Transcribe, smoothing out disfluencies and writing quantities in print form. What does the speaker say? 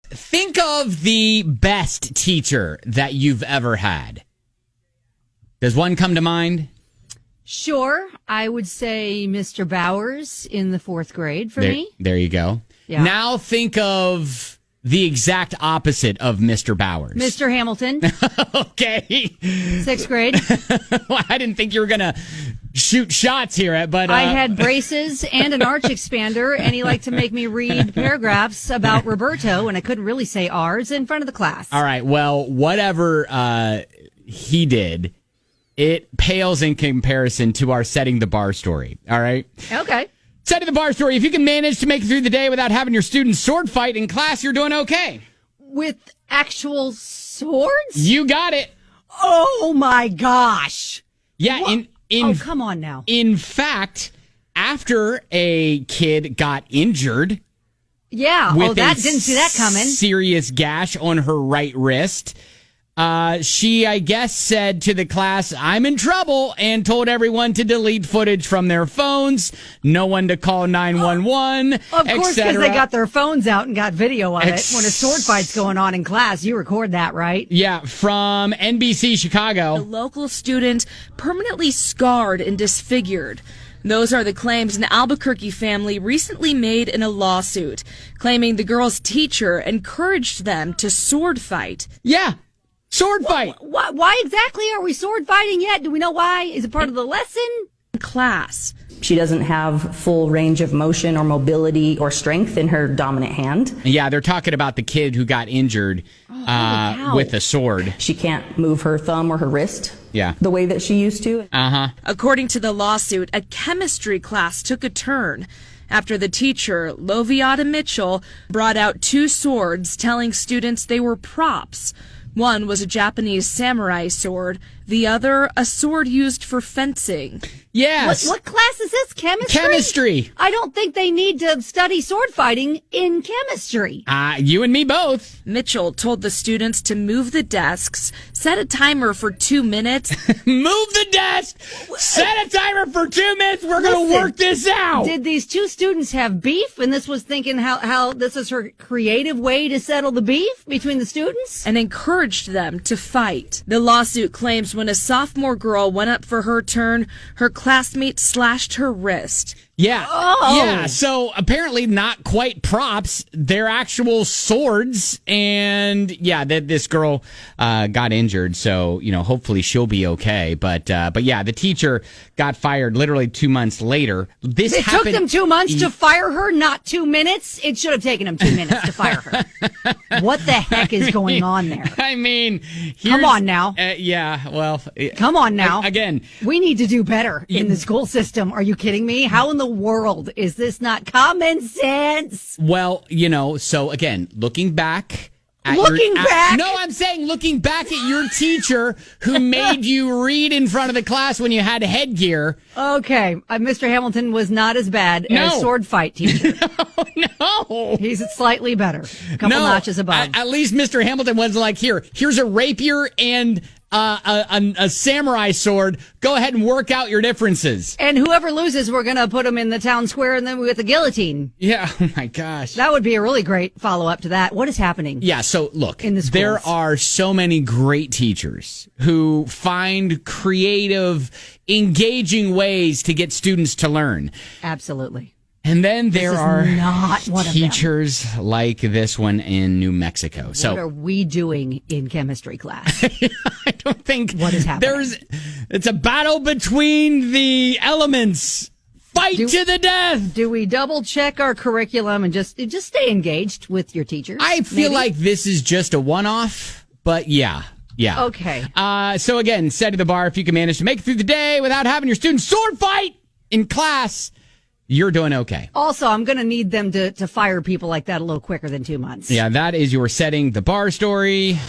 think of the best teacher that you've ever had. Does one come to mind? Sure. I would say Mr. Bowers in the 4th grade for me. There you go. Yeah. Now think of the exact opposite of Mr. Bowers. Mr. Hamilton. Okay. 6th grade. Well, I didn't think you were going to shoot shots here, but I had braces and an arch expander, and he liked to make me read paragraphs about Roberto, and I couldn't really say ours in front of the class. All right. Well, whatever he did, it pales in comparison to our setting the bar story. All right. Okay. Setting the bar story. If you can manage to make it through the day without having your students sword fight in class, you're doing okay. With actual swords? You got it. Oh my gosh. Yeah. Oh, come on now. In fact, after a kid got injured. Yeah. With didn't see that coming. Serious gash on her right wrist. She, I guess, said to the class, "I'm in trouble," and told everyone to delete footage from their phones, no one to call 911, Of course, because they got their phones out and got video of it. When a sword fight's going on in class, you record that, right? Yeah, from NBC Chicago. A local student permanently scarred and disfigured. Those are the claims an Albuquerque family recently made in a lawsuit, claiming the girl's teacher encouraged them to sword fight. Yeah. Sword fight. Why exactly are we sword fighting yet? Do we know why? Is it part of the lesson? Class. She doesn't have full range of motion or mobility or strength in her dominant hand. Yeah, they're talking about the kid who got injured with a sword. She can't move her thumb or her wrist the way that she used to. According to the lawsuit, a chemistry class took a turn after the teacher, Loviata Mitchell, brought out 2 swords, telling students they were props. One was a Japanese samurai sword, the other a sword used for fencing. Yes. What class is this? Chemistry? Chemistry. I don't think they need to study sword fighting in chemistry. You and me both. Mitchell told the students to move the desks, set a timer for 2 minutes. Move the desk, set a timer for 2 minutes. We're going to work this out. Did these 2 students have beef? And this was thinking how this is her creative way to settle the beef between the students? And encouraged them to fight. The lawsuit claims when a sophomore girl went up for her turn, her classmate slashed her wrist. Yeah. Oh. Yeah. So apparently not quite props. They're actual swords. And yeah, this girl got injured. So, hopefully she'll be okay. But yeah, the teacher got fired literally 2 months later. It took them 2 months to fire her, not 2 minutes. It should have taken them 2 minutes to fire her. What the heck is going on there? I mean, come on now. Yeah. Well, come on now. Again, we need to do better in the school system. Are you kidding me? How in the world is this not common sense? Well, so again, looking back. No, I'm saying looking back at your teacher who made you read in front of the class when you had headgear. Okay, Mr. Hamilton was not as bad as sword fight teacher. No. He's slightly better. A couple notches above. At least Mr. Hamilton wasn't like, here's a rapier and a samurai sword. Go ahead and work out your differences. And whoever loses, we're going to put them in the town square and then with the guillotine. Yeah. Oh my gosh. That would be a really great follow-up to that. What is happening? Yeah. So look, in the schools? There are so many great teachers who find creative, engaging ways to get students to learn. Absolutely. And then there are not one teachers like this one in New Mexico. So what are we doing in chemistry class? I don't think what is happening. It's a battle between the elements. Fight to the death. Do we double check our curriculum and just stay engaged with your teachers? I feel like this is just a one-off, but yeah. Okay. So again, setting the bar. If you can manage to make it through the day without having your students sword fight in class, you're doing okay. Also, I'm going to need them to fire people like that a little quicker than 2 months. Yeah, that is your setting the bar story.